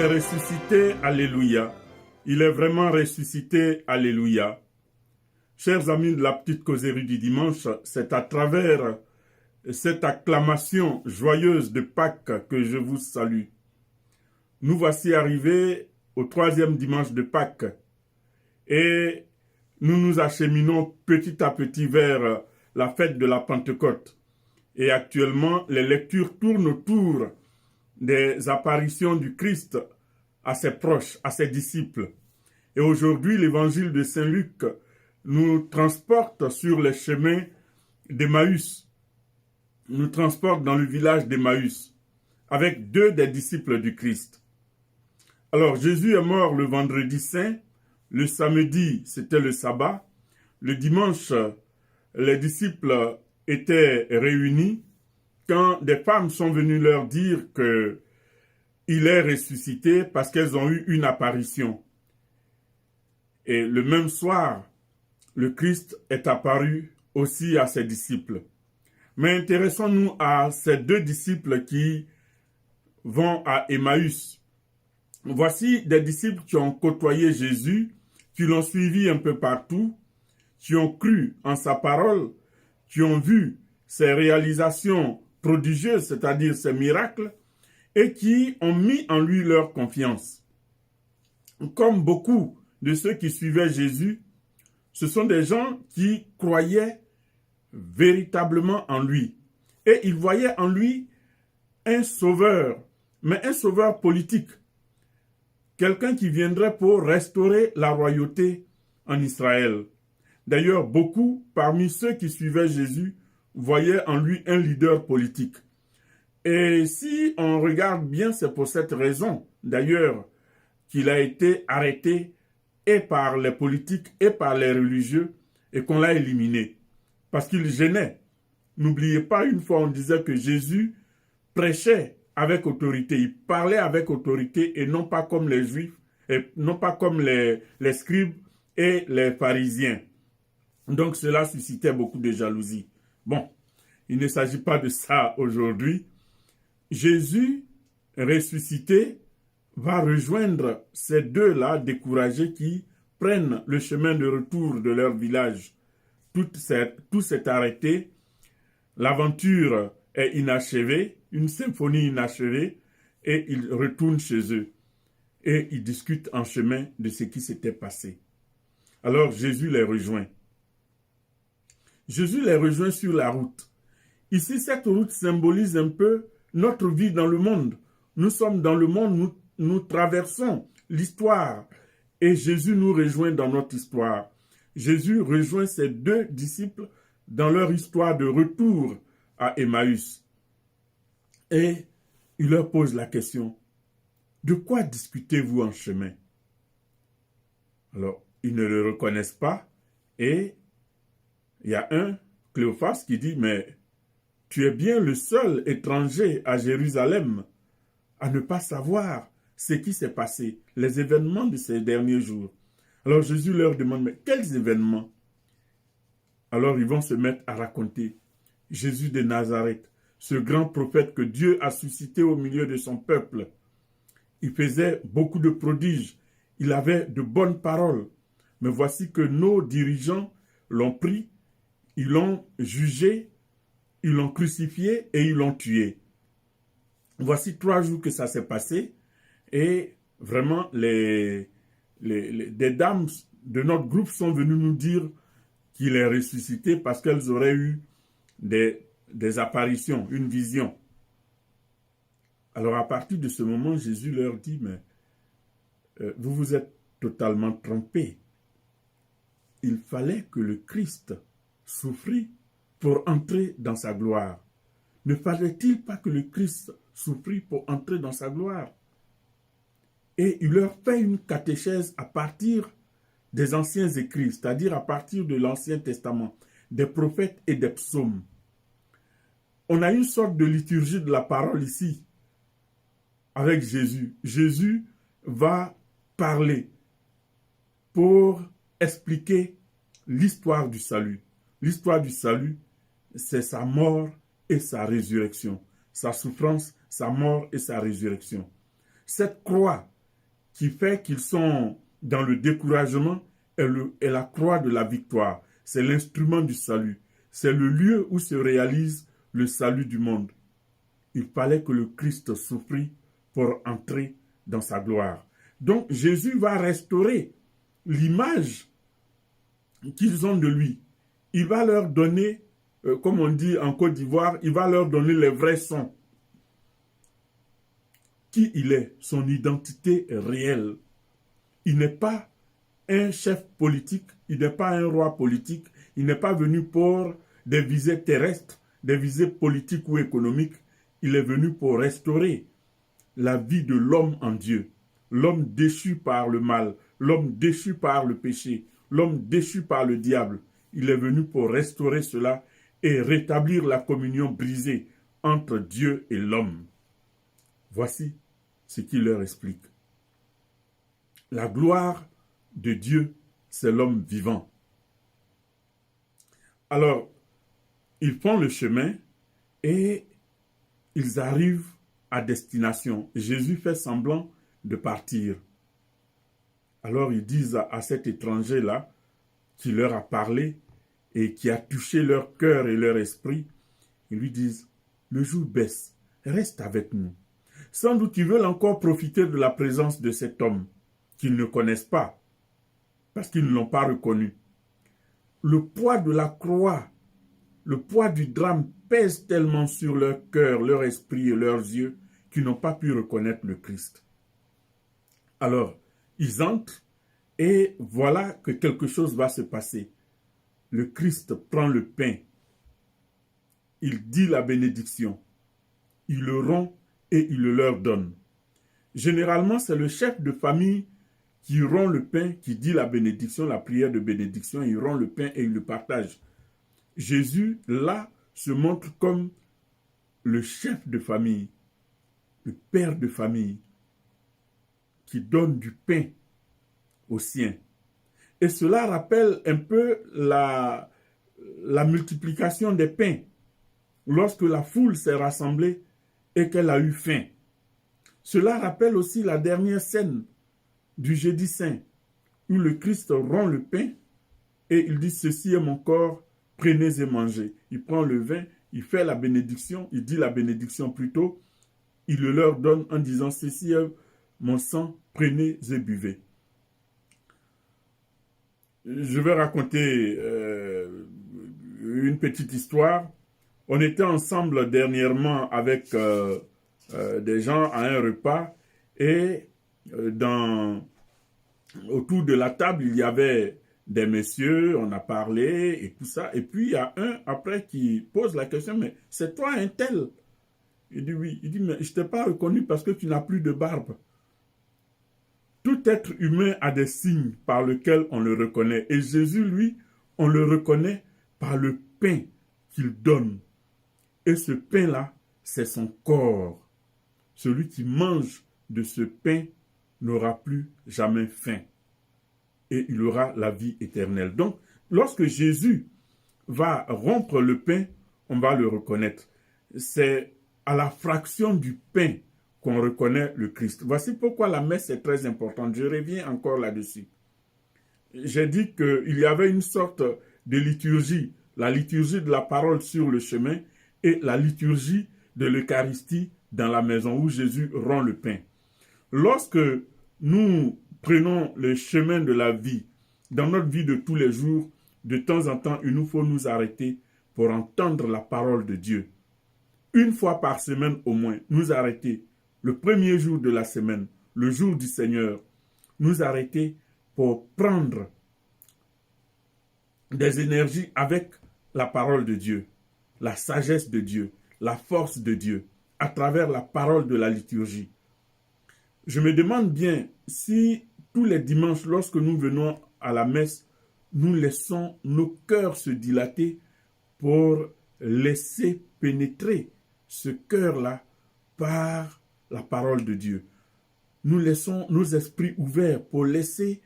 est ressuscité, alléluia. Il est vraiment ressuscité, alléluia. Chers amis de la petite causerie du dimanche, c'est à travers cette acclamation joyeuse de Pâques que je vous salue. Nous voici arrivés au 3e dimanche de Pâques et nous nous acheminons petit à petit vers la fête de la Pentecôte. Et actuellement, les lectures tournent autour des apparitions du Christ à ses proches, à ses disciples. Et aujourd'hui, l'évangile de Saint Luc nous transporte sur les chemins d'Emmaüs, nous transporte dans le village d'Emmaüs, avec 2 des disciples du Christ. Alors, Jésus est mort le vendredi saint, le samedi, c'était le sabbat, le dimanche, les disciples étaient réunis quand des femmes sont venues leur dire qu'il est ressuscité parce qu'elles ont eu une apparition. Et le même soir, le Christ est apparu aussi à ses disciples. Mais intéressons-nous à ces 2 disciples qui vont à Emmaüs. Voici des disciples qui ont côtoyé Jésus, qui l'ont suivi un peu partout, qui ont cru en sa parole, qui ont vu ses réalisations prodigieuses, c'est-à-dire ses miracles, et qui ont mis en lui leur confiance. Comme beaucoup de ceux qui suivaient Jésus, ce sont des gens qui croyaient véritablement en lui. Et ils voyaient en lui un sauveur, mais un sauveur politique. Quelqu'un qui viendrait pour restaurer la royauté en Israël. D'ailleurs, beaucoup parmi ceux qui suivaient Jésus voyaient en lui un leader politique. Et si on regarde bien, c'est pour cette raison, d'ailleurs, qu'il a été arrêté et par les politiques et par les religieux et qu'on l'a éliminé. Parce qu'il gênait. N'oubliez pas, une fois on disait que Jésus prêchait avec autorité, il parlait avec autorité et non pas comme les Juifs, et non pas comme les scribes et les pharisiens. Donc cela suscitait beaucoup de jalousie. Bon, il ne s'agit pas de ça aujourd'hui. Jésus ressuscité va rejoindre ces 2-là découragés qui prennent le chemin de retour de leur village. Tout s'est arrêté, l'aventure est inachevée, une symphonie inachevée, et ils retournent chez eux. Et ils discutent en chemin de ce qui s'était passé. Alors Jésus les rejoint. Jésus les rejoint sur la route. Ici, cette route symbolise un peu notre vie dans le monde. Nous sommes dans le monde, nous traversons l'histoire et Jésus nous rejoint dans notre histoire. Jésus rejoint ses 2 disciples dans leur histoire de retour à Emmaüs. Et il leur pose la question, de quoi discutez-vous en chemin? Alors, ils ne le reconnaissent pas et il y a un, Cléophas, qui dit, mais tu es bien le seul étranger à Jérusalem à ne pas savoir ce qui s'est passé, les événements de ces derniers jours. Alors Jésus leur demande, mais quels événements? Alors ils vont se mettre à raconter Jésus de Nazareth, ce grand prophète que Dieu a suscité au milieu de son peuple. Il faisait beaucoup de prodiges, il avait de bonnes paroles. Mais voici que nos dirigeants l'ont pris, ils l'ont jugé, ils l'ont crucifié et ils l'ont tué. Voici 3 jours que ça s'est passé et vraiment des dames de notre groupe sont venues nous dire qu'il est ressuscité parce qu'elles auraient eu des apparitions, une vision. Alors à partir de ce moment, Jésus leur dit, mais vous vous êtes totalement trompés. Il fallait que le Christ souffrit pour entrer dans sa gloire. Ne fallait-il pas que le Christ souffrit pour entrer dans sa gloire? Et il leur fait une catéchèse à partir des anciens écrits, c'est-à-dire à partir de l'Ancien Testament, des prophètes et des psaumes. On a une sorte de liturgie de la parole ici, avec Jésus. Jésus va parler pour expliquer l'histoire du salut. L'histoire du salut, c'est sa mort et sa résurrection. Sa souffrance, sa mort et sa résurrection. Cette croix qui fait qu'ils sont dans le découragement est la croix de la victoire. C'est l'instrument du salut. C'est le lieu où se réalise le salut du monde. Il fallait que le Christ souffrit pour entrer dans sa gloire. Donc Jésus va restaurer l'image qu'ils ont de lui. Il va leur donner, comme on dit en Côte d'Ivoire, il va leur donner les vrais sons. Qui il est, son identité réelle. Il n'est pas un chef politique, il n'est pas un roi politique, il n'est pas venu pour des visées terrestres, des visées politiques ou économiques. Il est venu pour restaurer la vie de l'homme en Dieu. L'homme déchu par le mal, l'homme déchu par le péché, l'homme déchu par le diable. Il est venu pour restaurer cela et rétablir la communion brisée entre Dieu et l'homme. Voici ce qu'il leur explique. La gloire de Dieu, c'est l'homme vivant. Alors, ils font le chemin et ils arrivent à destination. Jésus fait semblant de partir. Alors ils disent à cet étranger-là, qui leur a parlé et qui a touché leur cœur et leur esprit, ils lui disent, le jour baisse, reste avec nous. Sans doute ils veulent encore profiter de la présence de cet homme qu'ils ne connaissent pas, parce qu'ils ne l'ont pas reconnu. Le poids de la croix, le poids du drame pèse tellement sur leur cœur, leur esprit et leurs yeux qu'ils n'ont pas pu reconnaître le Christ. Alors, ils entrent et voilà que quelque chose va se passer. Le Christ prend le pain, il dit la bénédiction, il le rompt et il le leur donne. Généralement, c'est le chef de famille qui rompt le pain, qui dit la bénédiction, la prière de bénédiction, il rompt le pain et il le partage. Jésus, là, se montre comme le chef de famille, le père de famille, qui donne du pain aux siens. Et cela rappelle un peu la multiplication des pains, lorsque la foule s'est rassemblée et qu'elle a eu faim. Cela rappelle aussi la dernière scène du Jeudi Saint, où le Christ rompt le pain et il dit « Ceci est mon corps, prenez et mangez ». Il prend le vin, il fait la bénédiction, il dit la bénédiction plutôt, il le leur donne en disant « Ceci est mon sang, prenez et buvez ». Je vais raconter une petite histoire. On était ensemble dernièrement avec des gens à un repas et autour de la table, il y avait des messieurs, on a parlé et tout ça. Et puis, il y a un après qui pose la question, mais c'est toi un tel? Il dit oui. Il dit, mais je ne t'ai pas reconnu parce que tu n'as plus de barbe. Tout être humain a des signes par lesquels on le reconnaît. Et Jésus, lui, on le reconnaît par le pain qu'il donne. Et ce pain-là, c'est son corps. Celui qui mange de ce pain n'aura plus jamais faim. Et il aura la vie éternelle. Donc, lorsque Jésus va rompre le pain, on va le reconnaître. C'est à la fraction du pain qu'on reconnaît le Christ. Voici pourquoi la messe est très importante. Je reviens encore là-dessus. J'ai dit qu'il y avait une sorte de liturgie, la liturgie de la parole sur le chemin et la liturgie de l'Eucharistie dans la maison où Jésus rompt le pain. Lorsque nous prenons le chemin de la vie, dans notre vie de tous les jours, de temps en temps, il nous faut nous arrêter pour entendre la parole de Dieu. Une fois par semaine au moins, nous arrêter. Le premier jour de la semaine, le jour du Seigneur, nous arrêter pour prendre des énergies avec la parole de Dieu, la sagesse de Dieu, la force de Dieu, à travers la parole de la liturgie. Je me demande bien si tous les dimanches, lorsque nous venons à la messe, nous laissons nos cœurs se dilater pour laisser pénétrer ce cœur-là par la parole de Dieu. Nous laissons nos esprits ouverts pour laisser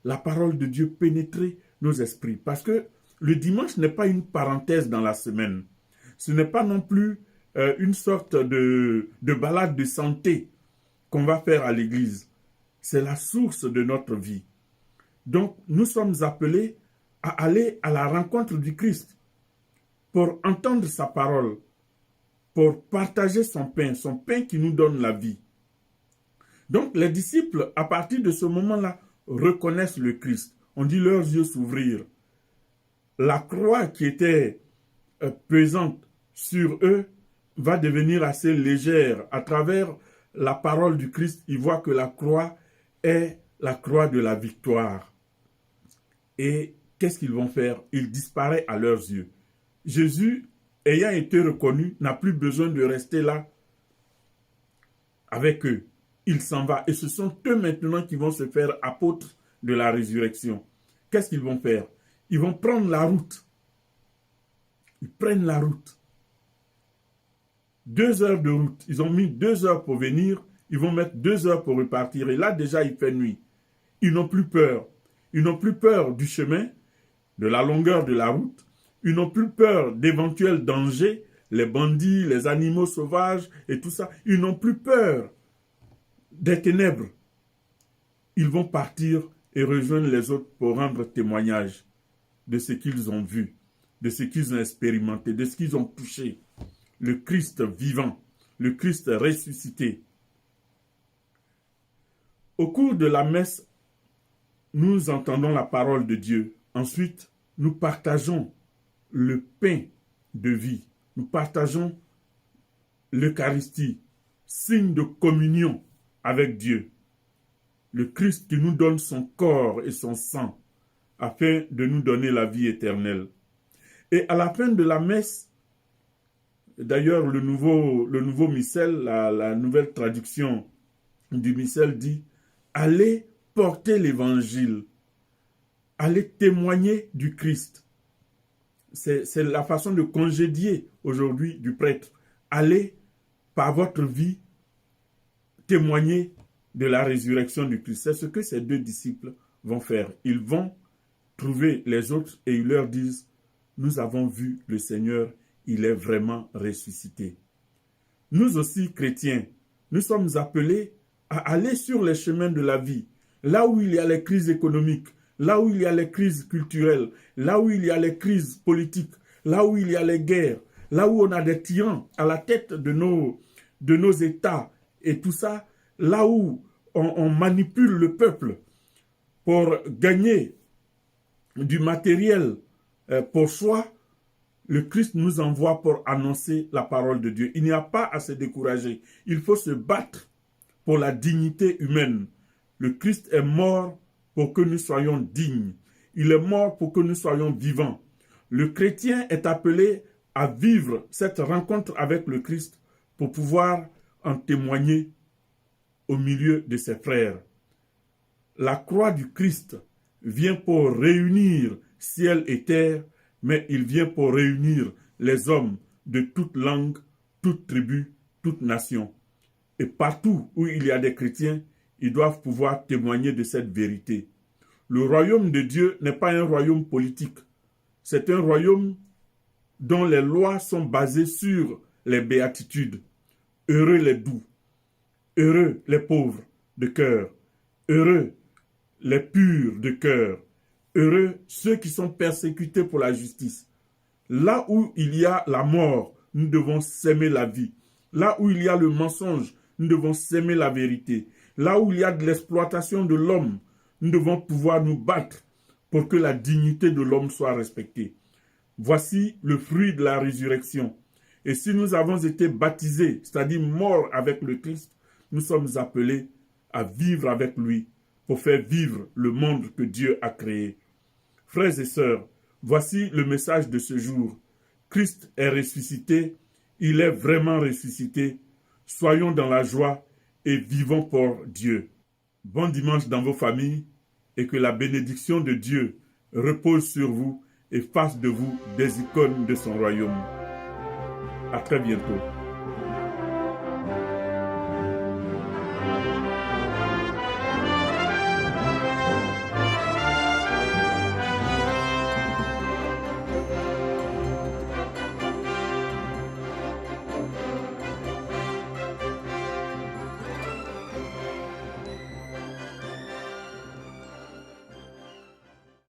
la parole de Dieu pénétrer nos esprits. Parce que le dimanche n'est pas une parenthèse dans la semaine. Ce n'est pas non plus une sorte de balade de santé qu'on va faire à l'église. c'est la source de notre vie. Donc, nous sommes appelés à aller à la rencontre du Christ pour entendre sa parole, pour partager son pain qui nous donne la vie. Donc, les disciples, à partir de ce moment-là, reconnaissent le Christ. On dit leurs yeux s'ouvrirent. La croix qui était pesante sur eux va devenir assez légère. À travers la parole du Christ, ils voient que la croix est la croix de la victoire. Et qu'est-ce qu'ils vont faire? Il disparaît à leurs yeux. Jésus, ayant été reconnu, n'a plus besoin de rester là avec eux. Il s'en va. Et ce sont eux maintenant qui vont se faire apôtres de la résurrection. Qu'est-ce qu'ils vont faire? Ils vont prendre la route. Ils prennent la route. 2 heures de route. Ils ont mis 2 heures pour venir. Ils vont mettre 2 heures pour repartir. Et là, déjà, il fait nuit. Ils n'ont plus peur. Ils n'ont plus peur du chemin, de la longueur de la route. Ils n'ont plus peur d'éventuels dangers, les bandits, les animaux sauvages et tout ça. Ils n'ont plus peur des ténèbres. Ils vont partir et rejoindre les autres pour rendre témoignage de ce qu'ils ont vu, de ce qu'ils ont expérimenté, de ce qu'ils ont touché. Le Christ vivant, le Christ ressuscité. Au cours de la messe, nous entendons la parole de Dieu. Ensuite, nous partageons le pain de vie. Nous partageons l'Eucharistie, signe de communion avec Dieu. Le Christ qui nous donne son corps et son sang afin de nous donner la vie éternelle. Et à la fin de la messe, d'ailleurs le nouveau missel, la nouvelle traduction du missel dit « Allez porter l'évangile, allez témoigner du Christ ». C'est la façon de congédier aujourd'hui du prêtre. Allez, par votre vie, témoigner de la résurrection du Christ. C'est ce que ces 2 disciples vont faire. Ils vont trouver les autres et ils leur disent « Nous avons vu le Seigneur, il est vraiment ressuscité ». Nous aussi, chrétiens, nous sommes appelés à aller sur les chemins de la vie, là où il y a les crises économiques, là où il y a les crises culturelles, là où il y a les crises politiques, là où il y a les guerres, là où on a des tyrans à la tête de nos États et tout ça, là où on manipule le peuple pour gagner du matériel pour soi, le Christ nous envoie pour annoncer la parole de Dieu. Il n'y a pas à se décourager. Il faut se battre pour la dignité humaine. Le Christ est mort pour que nous soyons dignes. Il est mort pour que nous soyons vivants. Le chrétien est appelé à vivre cette rencontre avec le Christ pour pouvoir en témoigner au milieu de ses frères. La croix du Christ vient pour réunir ciel et terre, mais il vient pour réunir les hommes de toute langue, toute tribu, toute nation. Et partout où il y a des chrétiens, ils doivent pouvoir témoigner de cette vérité. Le royaume de Dieu n'est pas un royaume politique. C'est un royaume dont les lois sont basées sur les béatitudes. Heureux les doux, heureux les pauvres de cœur, heureux les purs de cœur, heureux ceux qui sont persécutés pour la justice. Là où il y a la mort, nous devons s'aimer la vie. Là où il y a le mensonge, nous devons s'aimer la vérité. Là où il y a de l'exploitation de l'homme, nous devons pouvoir nous battre pour que la dignité de l'homme soit respectée. Voici le fruit de la résurrection. Et si nous avons été baptisés, c'est-à-dire morts avec le Christ, nous sommes appelés à vivre avec lui pour faire vivre le monde que Dieu a créé. Frères et sœurs, voici le message de ce jour. Christ est ressuscité, il est vraiment ressuscité. Soyons dans la joie et vivons pour Dieu. Bon dimanche dans vos familles et que la bénédiction de Dieu repose sur vous et fasse de vous des icônes de son royaume. À très bientôt.